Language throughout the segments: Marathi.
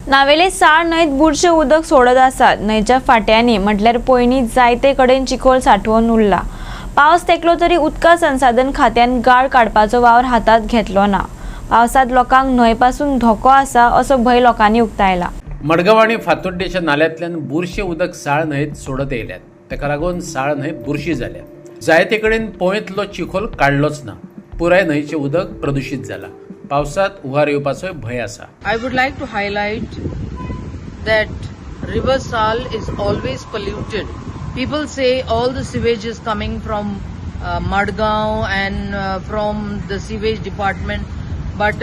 नावेले साळ न्हंयत बुरशें उदक सोडत आसात। न्हंयच्या फाट्यांनी म्हटल्यार पयलीं जायते कडेन चिखोल सांठवून उरला। पावस तेकलो तरी उदका संसाधन खात्यान गाळ काडपाचो वावर हातात घेतलो ना। पावसात लोकांक न्हंयपासून धोको आसा असो भंय लोकांनी उक्तायला। मडगांव आणि फातोड्डेच्या नाल्यांतल्यान बुरशें उदक साळ न्हंयत सोडत येयल्यात। ताका लागून साळ न्हंय बुरशी जाल्या। जायते कडेन पोंयतलो चिखोल काडलोच ना। पुराय न्हंयचें उदक प्रदूषित जाला। पावसात हुंवार येवपाचो भंय आसा। I would like to highlight that River Sal is always polluted. People say all the sewage is coming from Madgaon and from the sewage department. But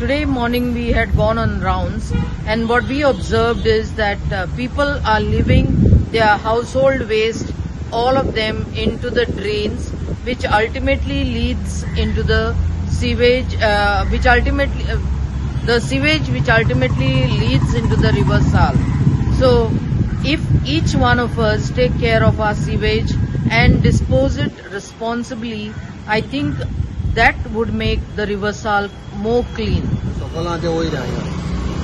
today morning we had gone on rounds, and what we observed is that people are leaving their household waste, all of them, into the drains, which ultimately leads into the sewage, which ultimately leads into the River Sal. So, if each one of us take care of our sewage and dispose it responsibly, I think that would make the River Sal more clean. सकलांचे वयर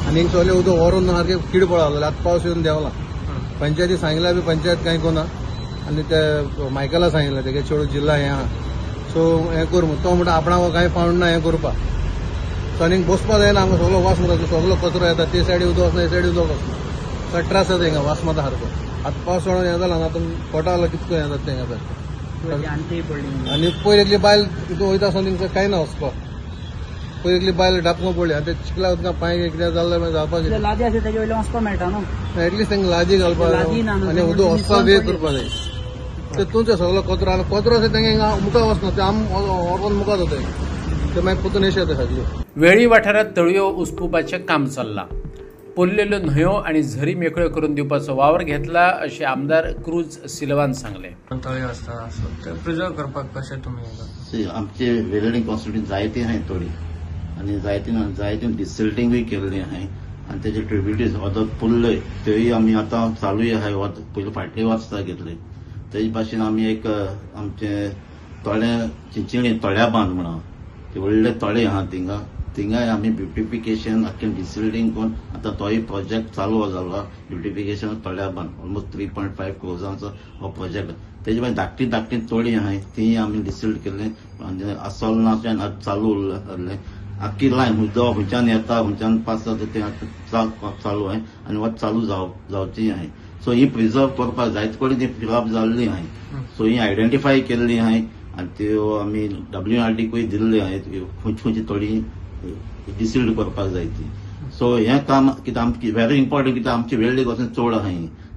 आनी सगळे उदक व्हरून सारके कीड पळावले। आतां पावस येवन देवला। पंचायती सांगितला बी पंचायत कांय कोना आनी ते मायकला सांगितलें तेगे चेडूं जिल्हा हें आहा सो हें कर तो म्हणटा आपणा कांय पावण ना हें करपाक। सो आनीक बसपा जायना हांगा सगळो वास मारता सगळो कचरो येता ते सायडी उदक वचना हे सायडी उदक वचना सगळे त्रास जाता हिंगा वास मारता सारको। आतां पावस चोडून हें जालां आतां पोटा लागला कितको हें जाता तें जाता आनी पयलींतली बायल तितून वयता आसतना तिंका कांय ना वचपाक। पयलींतली बायल डापको पडली आतां चिखला उदकां पांय कितें जालें मागीर जावपाक लादी आसा तेजे वयल्यान वचपाक मेळटा न्हू। एटलिस्ट तांकां लाजी घालपाक आनी उदक वचपाक वेळ करपाक जाय। तेतून ते सगळो कचरो आनी कचरो आसा तेंगे हिंगा मुखार वचना ते आम वचोन मुखार जाता ते मागीर परतून येशे येता सगळ्यो। वेळी वाठारात तळयो उसपुपाचें काम चल्लां। पोल्लेल्यो न्हंयो आनी झरी मेकळ्यो करून दिवपाचो वावर घेतला अशें आमदार क्रूज सिल्वान सांगले। तळयो आसता ते प्रिजर्व करपाक कशें तुमी आमचे वेलणी कॉन्स्टिट्यूट जायते आहाय तळी आनी जायते डिसल्टिंगूय केल्ली आहाय आनी तेजे ट्रिब्युटरीज वदत पुल्लय त्योय आमी आतां चालूय आहाय पयलीं फाटली वाचता घेतली। तेजे भाशेन आमी एक आमचे तळे चिंचिणी तळ्या बांद म्हणून ते व्हडले तळे आहा थिंगाय आमी ब्युटिफिकेशन आख्खें डिसल्टिंग करून आतां तोय प्रोजेक्ट चालू जाला। ब्युटिफिकेशन तळ्या बांद ऑलमोस्ट 3.5 क्रोजांचो हो प्रोजेक्ट। तेजे भायर धाकटी तळी आहाय ती आमी डिसल्ट केल्ली आनी आसोलनाच्यान चालू उरलें। आख्खी लायन उदक खंयच्यान येता खंयच्यान पास जाता तें चालू आहाय आनी वच चालू जावची आहाय। सो ही प्रिजर्व करपाक जायते कडेन ती फिलअप जाल्ली आहाय। सो ही आयडेंटिफाय केल्ली आहाय आनी त्यो आमी WRDकूय दिल्ली आहाय खंयची तळी डिसिल्ड करपाक जाय ती। सो हें काम कितें आमची व्हेरी इम्पॉर्टंट कितें आमची वेळेक वचून चड आहा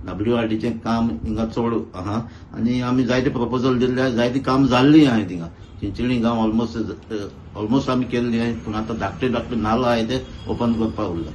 WRDचें काम हिंगा चड आहा आनी आमी जायते प्रपोजल दिल्ले जायती काम जाल्ली आहाय थिंगा। चिंचिणी गांव ऑलमोस्ट आमी केल्ली आहाय पूण आतां धाकटे नाल्ल आहाय ते ओपन करपाक उरला।